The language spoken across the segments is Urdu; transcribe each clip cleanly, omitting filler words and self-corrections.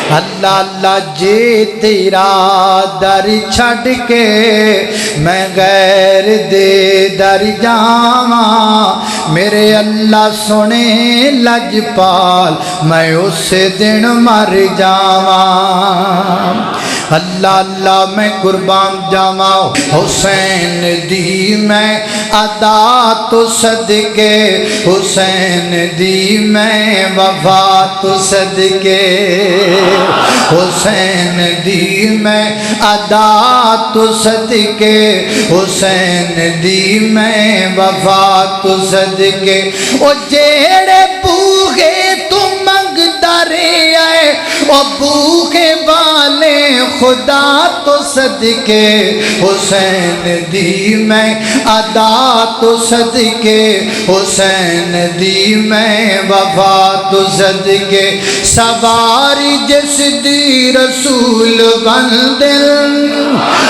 اللہ اللہ جے تیرا در چھڑ کے میں غیر دے در جاواں میرے اللہ سنے لجپال میں اس دن مر جاواں اللہ اللہ میں قربان جاواں حسین دی میں ادا تو صدقے حسین دی میں وفا تو صدقے حسین دی میں ادا تو صدقے حسین دی میں وفا تو صدقے او جیڑے بوگے تو منگدا رہیا ہے او بوگے والے خدا تو صدقے حسین دی میں ادا تو صدقے حسین دی میں وفا تو صدقے سواری جس دی رسول بندن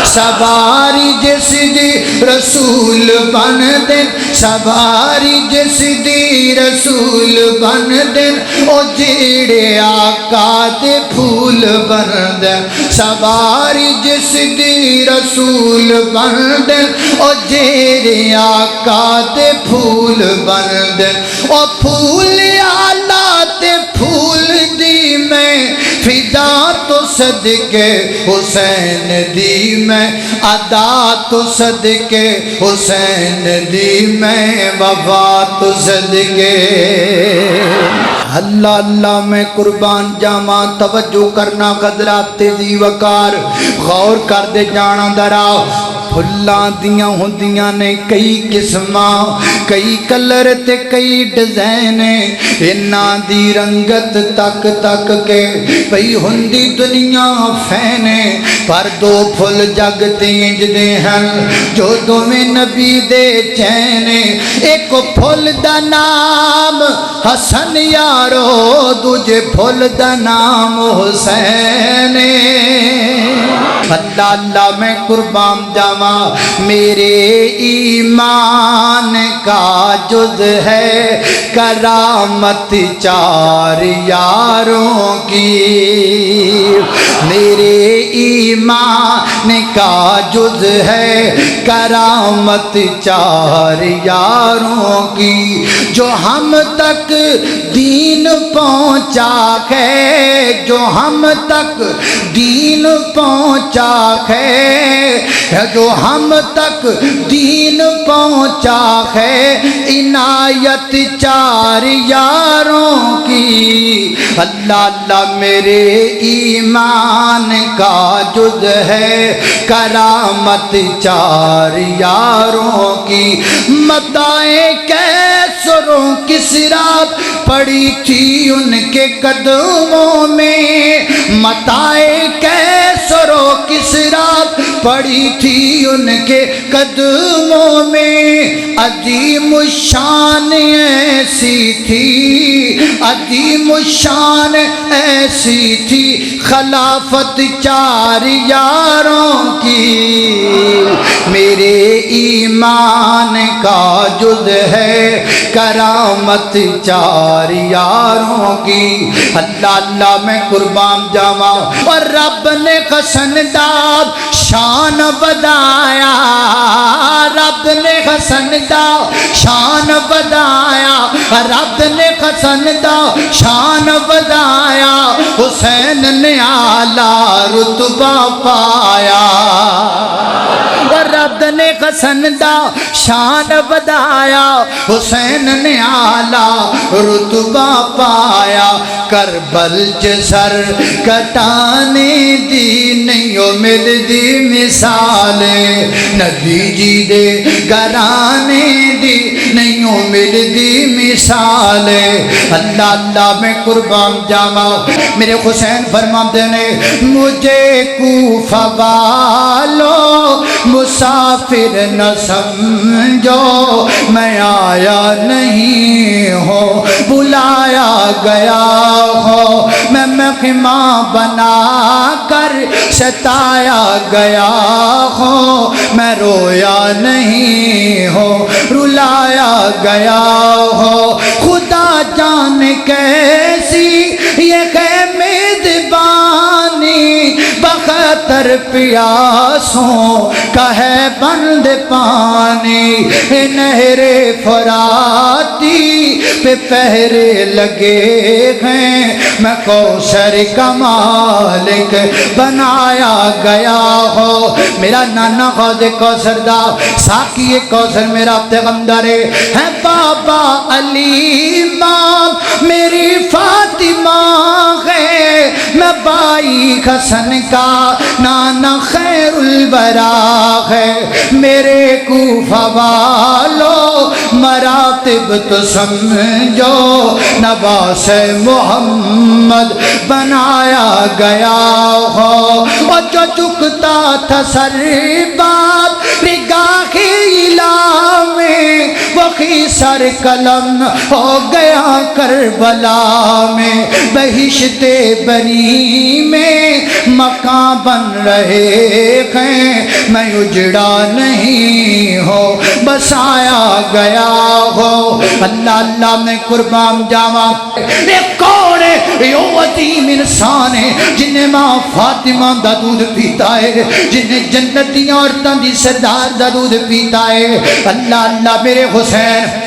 سواری جس دی رسول بندن سواری جس دی رسول بندن او جیڑے آقا دے پھول بندن سواری جس دی رسول بندن او جیڑے آقا دے پھول بندن او پھول آلہ تے پھول دی میں فدا تو صدقے حسین دی میں ادا تو صدقے حسین دی میں وفا تو صدقے اللہ اللہ میں قربان جاواں توجہ کرنا قدرات دی وقار غور کر دے جانا درا پھلاں دیاں ہوندیاں نے کئی قسماں کئی کلر تے کئی ڈیزائن انہاں دی رنگت تک تک کے پئی ہوندی دنیا فینے پر دو پھل جگ تے انج دے ہن جو دوویں نبی دے چین ایک پھل دا نام حسن یارو دوجے پھل دا نام حسین اللہ اللہ میں قربان جاواں میرے ایمان کا جز ہے کرامت چار یاروں کی میرے ایمان کا جز ہے کرامت چار یاروں کی جو ہم تک دین پہنچا ہے جو ہم تک دین پہنچا ہے جو ہم تک دین پہنچا ہے عنایت چار یاروں کی اللہ اللہ میرے ایمان کا جز ہے کرامت چار یاروں کی متائیں کیسروں کی سرات پڑی تھی ان کے قدموں میں متائیں کیسروں کی سرات پڑی تھی ان کے قدموں میں عظیم الشان ایسی تھی عظیم الشان ایسی تھی خلافت چار یاروں کی میرے ایمان کا جز ہے کرامت چار یاروں کی اللہ اللہ میں قربان جاواں اور رب نے حسن داد شان بدایا رب نے حسن دا شان بدایا رب نے حسن دا شان بدایا حسین نے اعلیٰ رتبہ پایا رب نے حسن دا شان بدایا حسین نے اعلیٰ رتبہ پایا کربل سر کٹانے دی نہیں ملدی مثال نبی جی دے گرانے دی نہیں ملدی مثال اللہ اللہ میں قربان جاواں میرے حسین فرماتے نے مجھے کوفہ والو مسافر نہ سمجھو میں آیا نہیں ہوں بلایا گیا ہو میں مہمان بنا کر ستایا گیا ہو میں رویا نہیں ہوں رلایا گیا ہو خدا جان کیسی یہ ہے میزبان تر پیاسوں کا ہے بند پانی، نہر فراتی پہ پہرے لگے ہیں، میں کوثر کا مالک بنایا گیا ہو۔ میرا نانا غوث کوثر دا ساقی کوثر میرا پیغمبر ہے بابا علی امام میری فاطمہ ہے، میں بائی حسن کا نانا خیر الورا ہے، میرے کوفہ والو مراتب تو سمجھو، نواس محمد بنایا گیا ہو، اور جو جھکتا تھا سر باب نگاہ الہ میں، وہی سر قلم ہو گیا کربلا میں، بہشت بری میں مکان بن رہے ہیں، میں اجڑا نہیں ہو بسایا گیا ہو۔ اللہ اللہ میں قربان جاواں، ایک کون ہے یہ عظیم انسان ہے جنہیں ماں فاطمہ دا دودھ پیتا ہے، جنہیں جنتیاں عورتاں دی سردار دا دودھ پیتا ہے۔ اللہ اللہ میرے حسین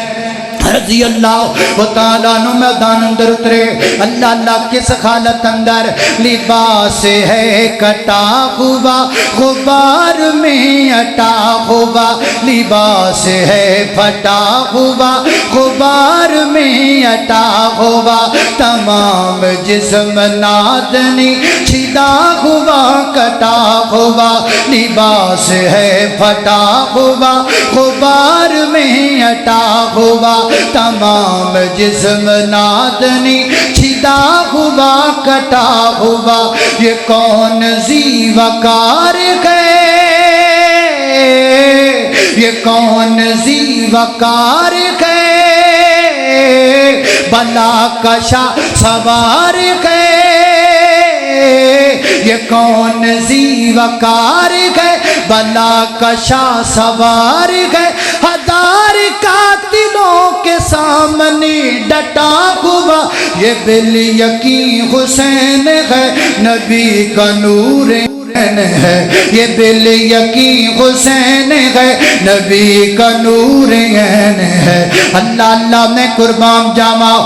رضی اللہ تعالیٰ عنہ میدان اندر اترے، اللہ اللہ کس حالت اندر، لباس ہے کٹا ہوا غبار میں اٹا ہوا، لباس ہے پھٹا ہوا غبار میں اٹا ہوا، تمام جسم نادنی چھلا ہوا کٹا ہوا، لباس ہے پھٹا ہوا غبار میں اٹا ہوا، تمام جسم نادنی چھلا ہوا کٹا ہوا، یہ کون ذی وقار ہے، یہ کون ذی وقار ہے، بلا کشا سوار ہے، یہ کون ذی وقار ہے، بلا کشا سوار ہے، ہزار قاتلوں کے سامنے ڈٹا ہوا، یہ بالیقین حسین ہے، نبی کا نور ہے، یہ بالیقین حسین ہے، نبی کا نور ہے۔ اللہ اللہ میں قربان جاواں۔